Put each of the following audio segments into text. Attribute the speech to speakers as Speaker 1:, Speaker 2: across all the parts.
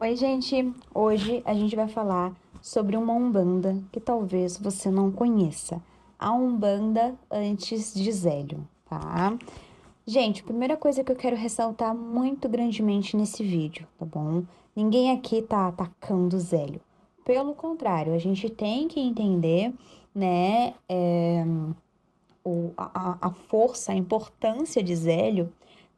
Speaker 1: Oi, gente! Hoje a gente vai falar sobre uma Umbanda que talvez você não conheça. A Umbanda antes de Zélio, tá? Gente, primeira coisa que eu quero ressaltar muito grandemente nesse vídeo, tá bom? Ninguém aqui tá atacando Zélio. Pelo contrário, a gente tem que entender, né, a força, a importância de Zélio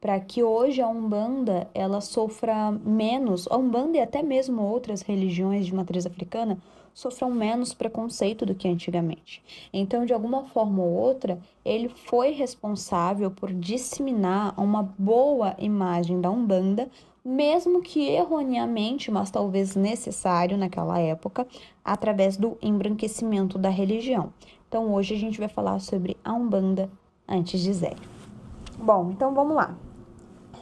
Speaker 1: para que hoje a Umbanda ela sofra menos, a Umbanda e até mesmo outras religiões de matriz africana sofram menos preconceito do que antigamente. Então, de alguma forma ou outra, ele foi responsável por disseminar uma boa imagem da Umbanda, mesmo que erroneamente, mas talvez necessário naquela época, através do embranquecimento da religião. Então, hoje a gente vai falar sobre a Umbanda antes de Zélio. Bom, então vamos lá.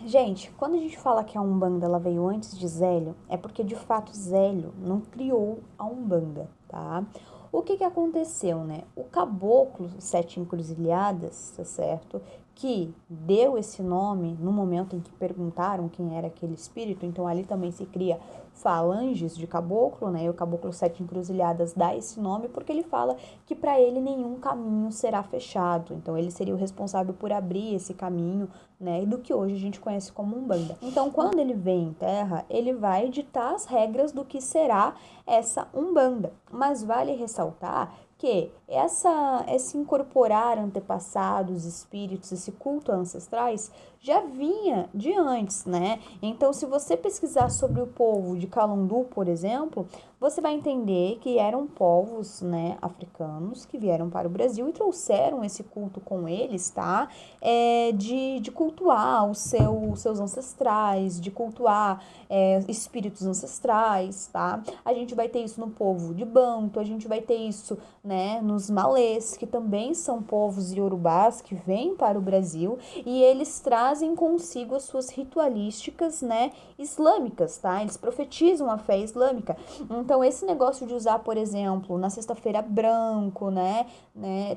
Speaker 1: Gente, quando a gente fala que a Umbanda ela veio antes de Zélio, é porque de fato Zélio não criou a Umbanda, tá? O que que aconteceu, né? O caboclo Sete Encruzilhadas, tá certo? Que deu esse nome no momento em que perguntaram quem era aquele espírito, então ali também se cria falanges de caboclo, né? E o caboclo Sete Encruzilhadas dá esse nome porque ele fala que para ele nenhum caminho será fechado. Então ele seria o responsável por abrir esse caminho, né? E do que hoje a gente conhece como Umbanda. Então, quando ele vem em terra, ele vai ditar as regras do que será essa Umbanda. Mas vale ressaltar que esse incorporar antepassados, espíritos, esse culto a ancestrais já vinha de antes, né? Então, se você pesquisar sobre o povo de Calundu, por exemplo, você vai entender que eram povos, né, africanos que vieram para o Brasil e trouxeram esse culto com eles, tá? De cultuar seus ancestrais, de cultuar espíritos ancestrais, tá? A gente vai ter isso no povo de Banto, a gente vai ter isso, né, nos malês, que também são povos iorubás que vêm para o Brasil e eles trazem consigo as suas ritualísticas, né, islâmicas, tá? Eles profetizam a fé islâmica. Então, esse negócio de usar, por exemplo, na sexta-feira branco, né,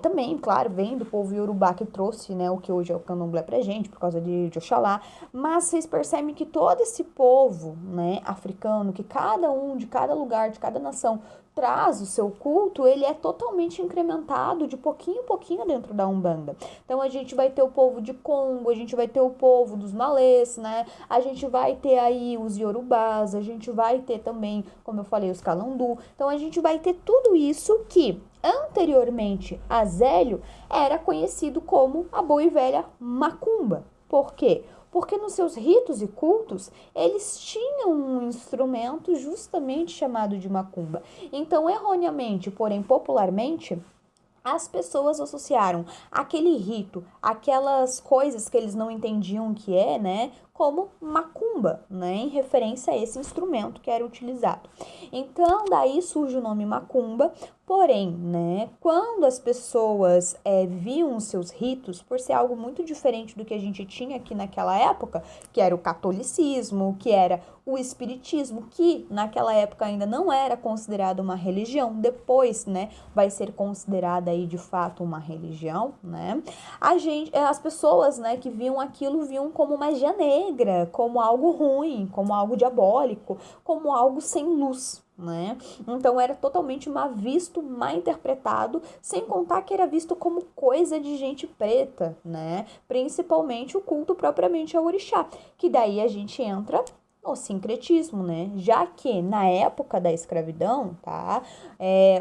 Speaker 1: também, claro, vem do povo iorubá que trouxe, né, o que hoje é o candomblé pra gente, por causa de Oxalá, mas vocês percebem que todo esse povo, né, africano, que cada um, de cada lugar, de cada nação, traz o seu culto, ele é totalmente incrementado de pouquinho em pouquinho dentro da Umbanda. Então a gente vai ter o povo de Congo, a gente vai ter o povo dos malês, né? A gente vai ter aí os iorubás, a gente vai ter também, como eu falei, os calundu. Então a gente vai ter tudo isso que anteriormente a Zélio era conhecido como a boa e velha macumba. Por quê? Porque nos seus ritos e cultos, eles tinham um instrumento justamente chamado de macumba. Então, erroneamente, porém popularmente, as pessoas associaram aquele rito, aquelas coisas que eles não entendiam o que é, né, como macumba, né, em referência a esse instrumento que era utilizado. Então, daí surge o nome macumba, porém, né, quando as pessoas viam os seus ritos, por ser algo muito diferente do que a gente tinha aqui naquela época, que era o catolicismo, que era o espiritismo, que naquela época ainda não era considerado uma religião, depois, né, vai ser considerada aí de fato uma religião, né? As pessoas, né, que viam aquilo viam como magia negra, como algo ruim, como algo diabólico, como algo sem luz, né? Então era totalmente mal visto, mal interpretado, sem contar que era visto como coisa de gente preta, né? Principalmente o culto propriamente ao orixá, que daí a gente entra o sincretismo, né? Já que na época da escravidão, tá?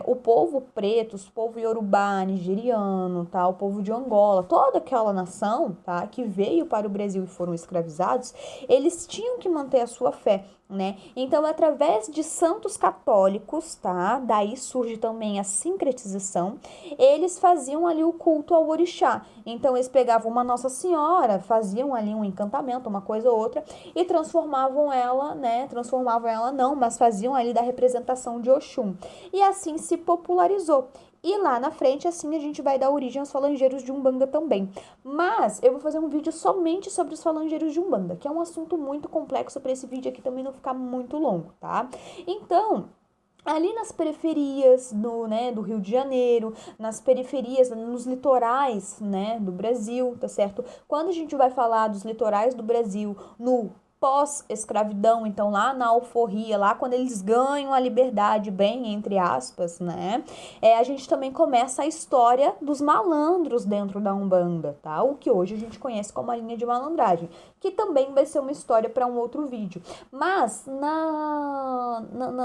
Speaker 1: O povo preto, o povo iorubá, nigeriano, tá? O povo de Angola, toda aquela nação, tá? Que veio para o Brasil e foram escravizados, eles tinham que manter a sua fé, né? Então, através de santos católicos, tá? Daí surge também a sincretização. Eles faziam ali o culto ao orixá. Então, eles pegavam uma Nossa Senhora, faziam ali um encantamento, uma coisa ou outra, e transformavam ela, né? Transformavam ela não, mas faziam ali da representação de Oxum. E assim se popularizou. E lá na frente, assim, a gente vai dar origem aos falangeiros de Umbanda também. Mas eu vou fazer um vídeo somente sobre os falangeiros de Umbanda, que é um assunto muito complexo para esse vídeo aqui também não ficar muito longo, tá? Então, ali nas periferias do Rio de Janeiro, nas periferias, nos litorais, né, do Brasil, tá certo? Quando a gente vai falar dos litorais do Brasil, no pós-escravidão, então lá na alforria, lá quando eles ganham a liberdade, bem entre aspas, né? A gente também começa a história dos malandros dentro da Umbanda, tá? O que hoje a gente conhece como a linha de malandragem, que também vai ser uma história para um outro vídeo. Mas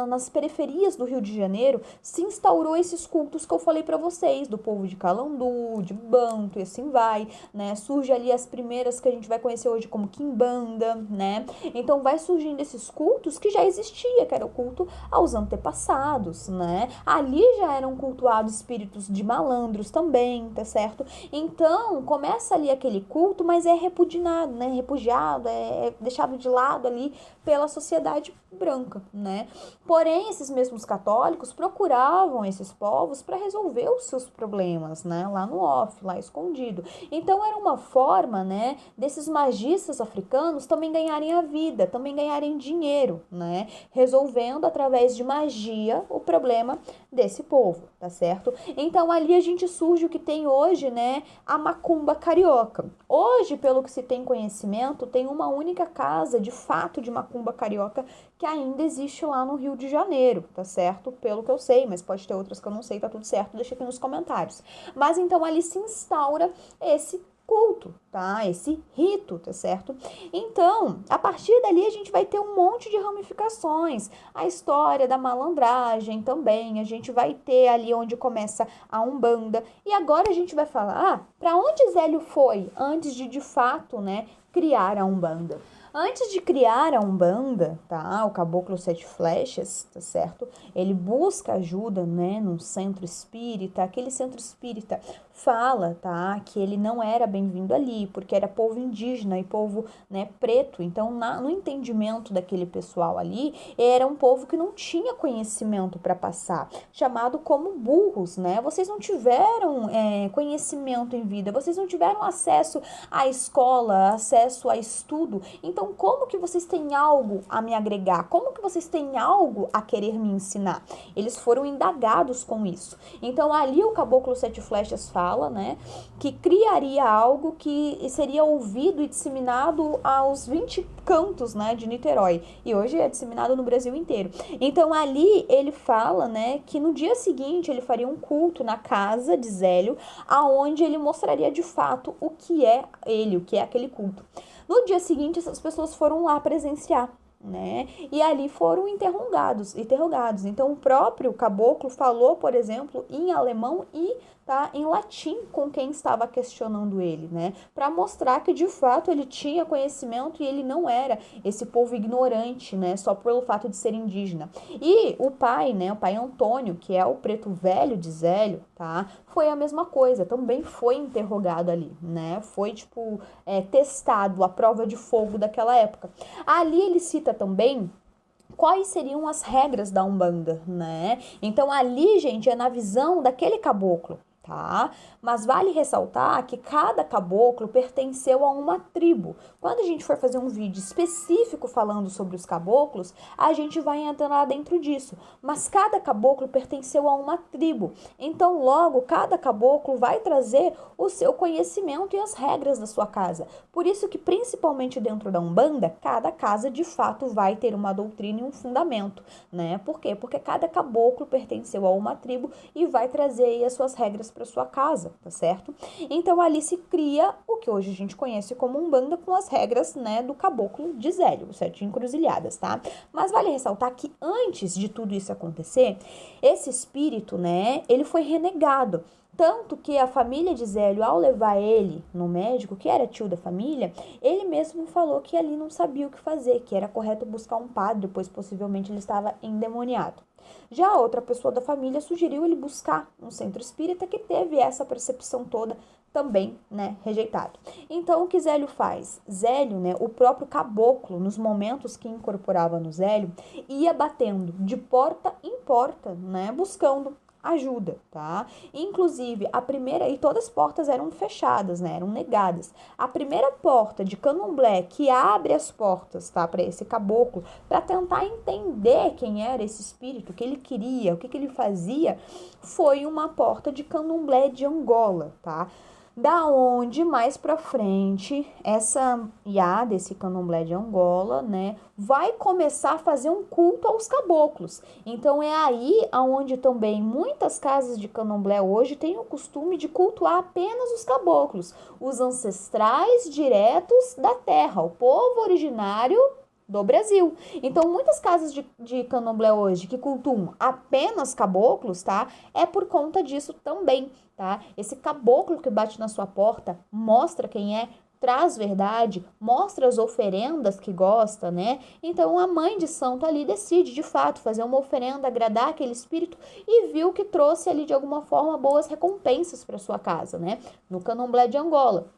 Speaker 1: nas periferias do Rio de Janeiro se instaurou esses cultos que eu falei para vocês, do povo de Calandu, de Banto e assim vai, né? Surge ali as primeiras que a gente vai conhecer hoje como Quimbanda, né? Então vai surgindo esses cultos que já existia, que era o culto aos antepassados, né? Ali já eram cultuados espíritos de malandros também, tá certo? Então começa ali aquele culto, mas é repudiado, né? Repudiado, é deixado de lado ali pela sociedade branca, né? Porém, esses mesmos católicos procuravam esses povos para resolver os seus problemas, né? Lá no off, lá escondido. Então era uma forma, né, desses magistas africanos também ganharem a vida, também ganharem dinheiro, né? Resolvendo através de magia o problema desse povo, tá certo? Então ali a gente surge o que tem hoje, né, a macumba carioca. Hoje, pelo que se tem conhecimento, tem uma única casa de fato de macumba carioca que ainda existe lá no Rio de Janeiro, tá certo? Pelo que eu sei, mas pode ter outras que eu não sei, tá tudo certo, deixa aqui nos comentários. Mas então ali se instaura esse culto, tá? Esse rito, tá certo? Então, a partir dali a gente vai ter um monte de ramificações. A história da malandragem também, a gente vai ter ali onde começa a Umbanda. E agora a gente vai falar, para onde Zélio foi antes de fato, né, criar a Umbanda? Antes de criar a Umbanda, tá? O Caboclo Sete Flechas, tá certo? Ele busca ajuda, né, num centro espírita. Aquele centro espírita fala, tá, que ele não era bem-vindo ali, porque era povo indígena e povo, né, preto. Então, no entendimento daquele pessoal ali, era um povo que não tinha conhecimento para passar, chamado como burros, né? Vocês não tiveram conhecimento em vida, vocês não tiveram acesso à escola, acesso a estudo. Então, como que vocês têm algo a me agregar? Como que vocês têm algo a querer me ensinar? Eles foram indagados com isso. Então, ali o Caboclo Sete Flechas fala, né, que criaria algo que seria ouvido e disseminado aos 20 cantos, né, de Niterói. E hoje é disseminado no Brasil inteiro. Então, ali ele fala, né, que no dia seguinte ele faria um culto na casa de Zélio, aonde ele mostraria de fato o que é ele, o que é aquele culto. No dia seguinte, essas pessoas foram lá presenciar, né? E ali foram interrogados. Então, o próprio caboclo falou, por exemplo, em alemão e em latim com quem estava questionando ele, né? Para mostrar que de fato ele tinha conhecimento e ele não era esse povo ignorante, né? Só pelo fato de ser indígena. E o pai, né? O pai Antônio, que é o preto velho de Zélio, tá? Foi a mesma coisa, também foi interrogado ali, né? Foi, testado a prova de fogo daquela época. Ali ele cita também quais seriam as regras da Umbanda, né? Então ali, gente, é na visão daquele caboclo, tá? Mas vale ressaltar que cada caboclo pertenceu a uma tribo. Quando a gente for fazer um vídeo específico falando sobre os caboclos, a gente vai entrar dentro disso. Mas cada caboclo pertenceu a uma tribo. Então, logo, cada caboclo vai trazer o seu conhecimento e as regras da sua casa. Por isso que, principalmente dentro da Umbanda, cada casa, de fato, vai ter uma doutrina e um fundamento, né? Por quê? Porque cada caboclo pertenceu a uma tribo e vai trazer aí as suas regras para sua casa, tá certo? Então ali se cria o que hoje a gente conhece como Umbanda com as regras, né, do Caboclo de Zélio, 7 encruzilhadas, tá? Mas vale ressaltar que antes de tudo isso acontecer, esse espírito, né, ele foi renegado. Tanto que a família de Zélio, ao levar ele no médico, que era tio da família, ele mesmo falou que ali não sabia o que fazer, que era correto buscar um padre, pois possivelmente ele estava endemoniado. Já a outra pessoa da família sugeriu ele buscar um centro espírita que teve essa percepção toda também, né, rejeitado. Então, o que Zélio faz? Zélio, né, o próprio caboclo, nos momentos que incorporava no Zélio, ia batendo de porta em porta, né, buscando ajuda, tá? Inclusive, a primeira, e todas as portas eram fechadas, né? Eram negadas. A primeira porta de Candomblé que abre as portas, tá? Para esse caboclo, para tentar entender quem era esse espírito, o que ele queria, o que ele fazia, foi uma porta de Candomblé de Angola, tá? Da onde mais pra frente essa Iá, esse candomblé de Angola, né, vai começar a fazer um culto aos caboclos. Então é aí aonde também muitas casas de candomblé hoje têm o costume de cultuar apenas os caboclos, os ancestrais diretos da terra, o povo originário do Brasil. Então, muitas casas de candomblé hoje que cultuam apenas caboclos, tá? É por conta disso também, tá? Esse caboclo que bate na sua porta mostra quem é, traz verdade, mostra as oferendas que gosta, né? Então a mãe de santo ali decide, de fato, fazer uma oferenda, agradar aquele espírito e viu que trouxe ali de alguma forma boas recompensas para sua casa, né? No candomblé de Angola.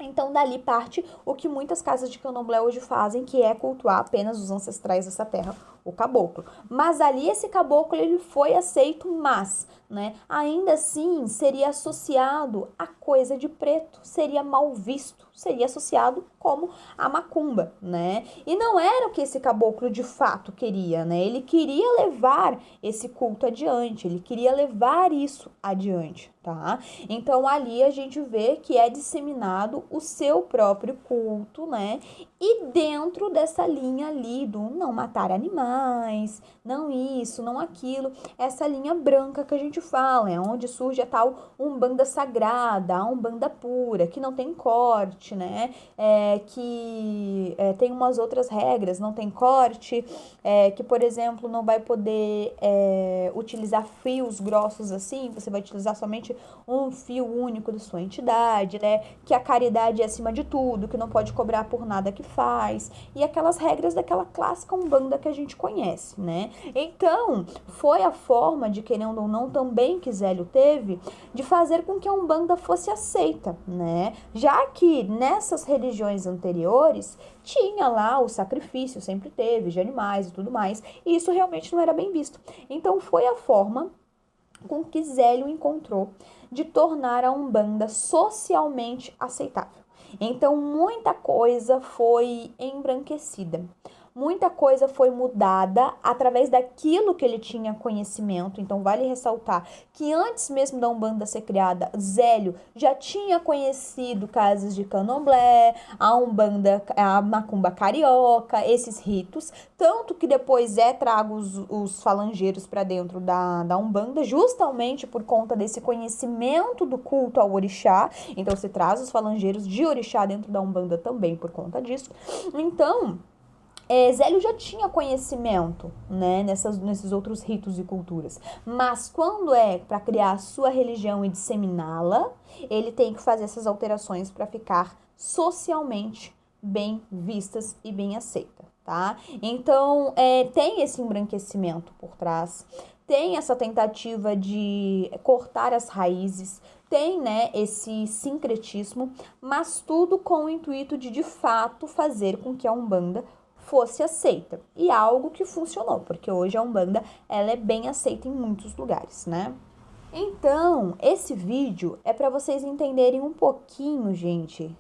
Speaker 1: Então, dali parte o que muitas casas de candomblé hoje fazem, que é cultuar apenas os ancestrais dessa terra, o caboclo. Mas ali esse caboclo ele foi aceito, mas, né, ainda assim seria associado a coisa de preto, seria mal visto, seria associado como a macumba, né? E não era o que esse caboclo de fato queria, né? Ele queria levar esse culto adiante, ele queria levar isso adiante, tá? Então ali a gente vê que é disseminado o seu próprio culto, né? E dentro dessa linha ali do não matar animais, não isso, não aquilo, essa linha branca que a gente fala, é onde surge a tal umbanda sagrada, a umbanda pura, que não tem corte, né? Tem umas outras regras, não tem corte, que, por exemplo, não vai poder utilizar fios grossos assim, você vai utilizar somente um fio único da sua entidade, né? Que a caridade é acima de tudo, que não pode cobrar por nada que faz, e aquelas regras daquela clássica umbanda que a gente conhece, né? Então, foi a forma de, querendo ou não, também que Zélio teve, de fazer com que a umbanda fosse aceita, né? Já que nessas religiões anteriores tinha lá o sacrifício, sempre teve, de animais e tudo mais, e isso realmente não era bem visto. Então, foi a forma com que Zélio encontrou de tornar a Umbanda socialmente aceitável. Então, muita coisa foi embranquecida. Muita coisa foi mudada através daquilo que ele tinha conhecimento. Então, vale ressaltar que antes mesmo da Umbanda ser criada, Zélio já tinha conhecido casas de candomblé, a Umbanda, a macumba carioca, esses ritos. Tanto que depois trago os falangeiros para dentro da Umbanda, justamente por conta desse conhecimento do culto ao orixá. Então, se traz os falangeiros de orixá dentro da Umbanda também por conta disso. Então, Zélio já tinha conhecimento, né, nesses outros ritos e culturas. Mas quando é para criar a sua religião e disseminá-la, ele tem que fazer essas alterações para ficar socialmente bem vistas e bem aceita, tá? Então, tem esse embranquecimento por trás, tem essa tentativa de cortar as raízes, tem, né, esse sincretismo, mas tudo com o intuito de fato, fazer com que a Umbanda fosse aceita. E algo que funcionou, porque hoje a Umbanda ela é bem aceita em muitos lugares, né? Então, esse vídeo é para vocês entenderem um pouquinho, gente,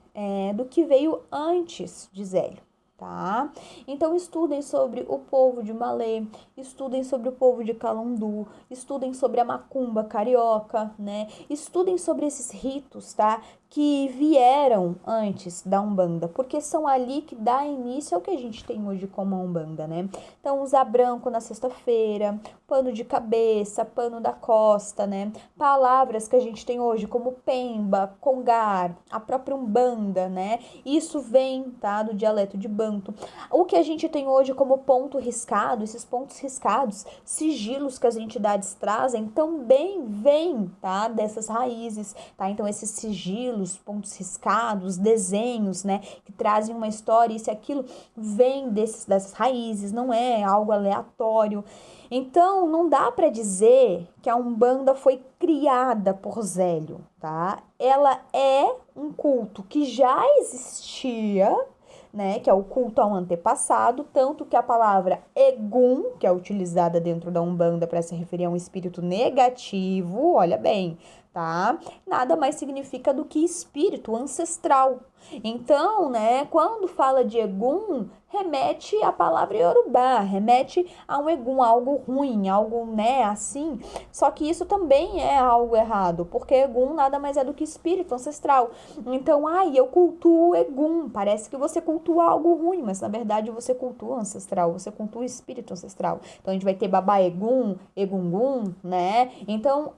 Speaker 1: do que veio antes de Zélio, tá? Então, estudem sobre o povo de Malê, estudem sobre o povo de Calundu, estudem sobre a macumba carioca, né? Estudem sobre esses ritos, tá? Que vieram antes da Umbanda, porque são ali que dá início ao que a gente tem hoje como a Umbanda, né? Então, usar branco na sexta-feira, pano de cabeça, pano da costa, né? Palavras que a gente tem hoje como pemba, congar, a própria Umbanda, né? Isso vem, tá, do dialeto de Banto. O que a gente tem hoje como ponto riscado, esses pontos riscados, sigilos que as entidades trazem, também vem, tá, dessas raízes, tá? Então, esses sigilos, pontos riscados, desenhos, né, que trazem uma história, isso e aquilo, vem dessas raízes, não é algo aleatório. Então, não dá para dizer que a Umbanda foi criada por Zélio, tá? Ela é um culto que já existia, né, que é o culto ao antepassado, tanto que a palavra Egum, que é utilizada dentro da Umbanda para se referir a um espírito negativo, olha bem, tá? Nada mais significa do que espírito ancestral. Então, né, quando fala de Egum, remete à palavra Yorubá, remete a um Egum, algo ruim, algo, né, assim. Só que isso também é algo errado, porque Egum nada mais é do que espírito ancestral. Então, eu cultuo Egum, parece que você cultua algo ruim, mas na verdade você cultua ancestral, você cultua espírito ancestral. Então, a gente vai ter Babá Egum, Egungun, né? Então,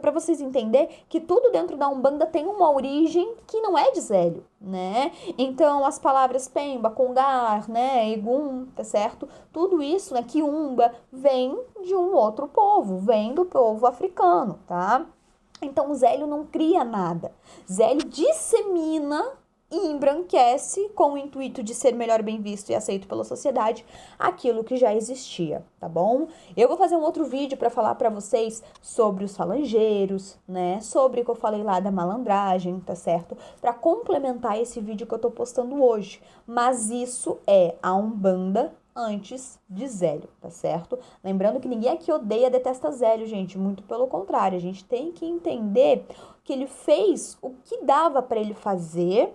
Speaker 1: para vocês entenderem que tudo dentro da Umbanda tem uma origem que não é de Zélio, né? Então, as palavras Pemba, Congar, né, Egum, tá certo? Tudo isso, né, Quiumba, vem de um outro povo, vem do povo africano, tá? Então, Zélio não cria nada. Zélio dissemina e embranquece, com o intuito de ser melhor bem visto e aceito pela sociedade, aquilo que já existia, tá bom? Eu vou fazer um outro vídeo para falar para vocês sobre os falangeiros, né? Sobre o que eu falei lá da malandragem, tá certo? Para complementar esse vídeo que eu tô postando hoje. Mas isso é a Umbanda antes de Zélio, tá certo? Lembrando que ninguém aqui odeia, detesta Zélio, gente. Muito pelo contrário, a gente tem que entender que ele fez o que dava para ele fazer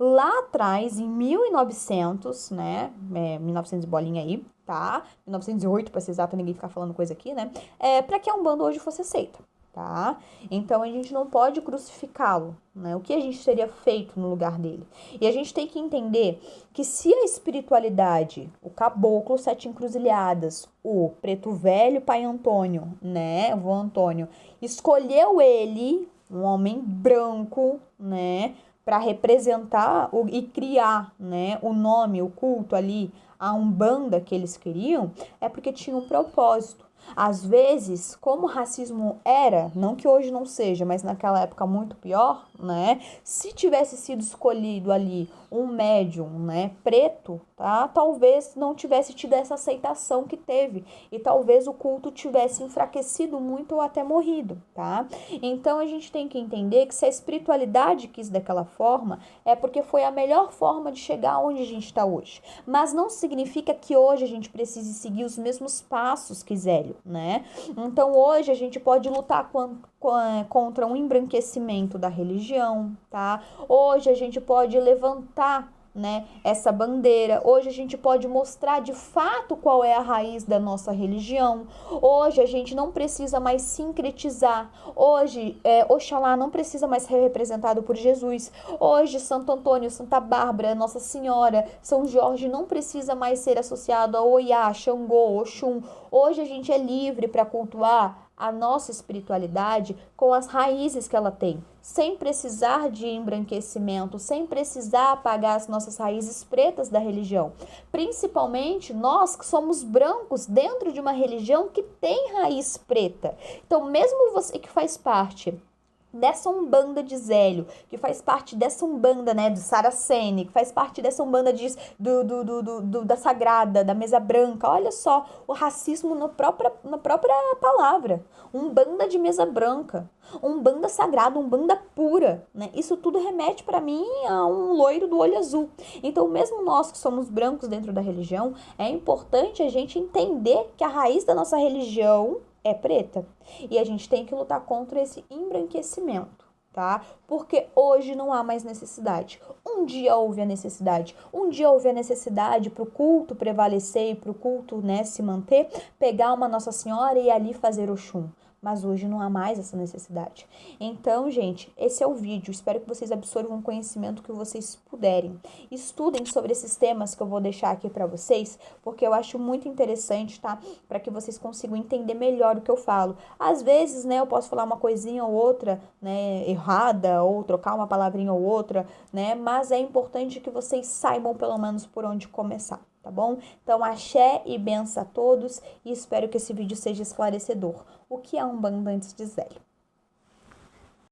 Speaker 1: lá atrás, em 1900, né? 1900 bolinha aí, tá? 1908, para ser exato, ninguém ficar falando coisa aqui, né? Para que a Umbanda hoje fosse aceita, tá? Então, a gente não pode crucificá-lo, né? O que a gente teria feito no lugar dele? E a gente tem que entender que se a espiritualidade, o caboclo sete encruzilhadas, o preto velho pai Antônio, né? O vô Antônio, escolheu ele, um homem branco, né? Para representar e criar, né, o nome, o culto ali, a Umbanda que eles queriam, é porque tinha um propósito. Às vezes, como o racismo era, não que hoje não seja, mas naquela época muito pior, né? Se tivesse sido escolhido ali um médium, né, preto, tá? Talvez não tivesse tido essa aceitação que teve e talvez o culto tivesse enfraquecido muito ou até morrido, tá? Então a gente tem que entender que se a espiritualidade quis daquela forma, é porque foi a melhor forma de chegar onde a gente está hoje. Mas não significa que hoje a gente precise seguir os mesmos passos que Zélio, né? Então hoje a gente pode lutar contra um embranquecimento da religião, tá? Hoje a gente pode levantar, né, essa bandeira. Hoje a gente pode mostrar de fato qual é a raiz da nossa religião. Hoje a gente não precisa mais sincretizar. Hoje Oxalá não precisa mais ser representado por Jesus. Hoje Santo Antônio, Santa Bárbara, Nossa Senhora, São Jorge não precisa mais ser associado a Oiá, Xangô, Oxum. Hoje a gente é livre para cultuar a nossa espiritualidade com as raízes que ela tem, sem precisar de embranquecimento, sem precisar apagar as nossas raízes pretas da religião. Principalmente nós que somos brancos dentro de uma religião que tem raiz preta. Então, mesmo você que faz parte dessa Umbanda de Zélio, que faz parte dessa Umbanda, né, do Saraceni, que faz parte dessa Umbanda da Sagrada, da Mesa Branca. Olha só, o racismo na própria palavra. Umbanda de Mesa Branca, Umbanda Sagrada, Umbanda pura, né? Isso tudo remete para mim a um loiro do olho azul. Então, mesmo nós que somos brancos dentro da religião, é importante a gente entender que a raiz da nossa religião é preta. E a gente tem que lutar contra esse embranquecimento, tá? Porque hoje não há mais necessidade. Um dia houve a necessidade. Um dia houve a necessidade para o culto prevalecer e para o culto, né, se manter, pegar uma Nossa Senhora e ali fazer Oxum. Mas hoje não há mais essa necessidade. Então, gente, esse é o vídeo. Espero que vocês absorvam o conhecimento que vocês puderem. Estudem sobre esses temas que eu vou deixar aqui para vocês, porque eu acho muito interessante, tá? Para que vocês consigam entender melhor o que eu falo. Às vezes, né, eu posso falar uma coisinha ou outra, né, errada, ou trocar uma palavrinha ou outra, né? Mas é importante que vocês saibam pelo menos por onde começar. Tá bom? Então, axé e benção a todos e espero que esse vídeo seja esclarecedor. O que é Umbanda antes de Zélio?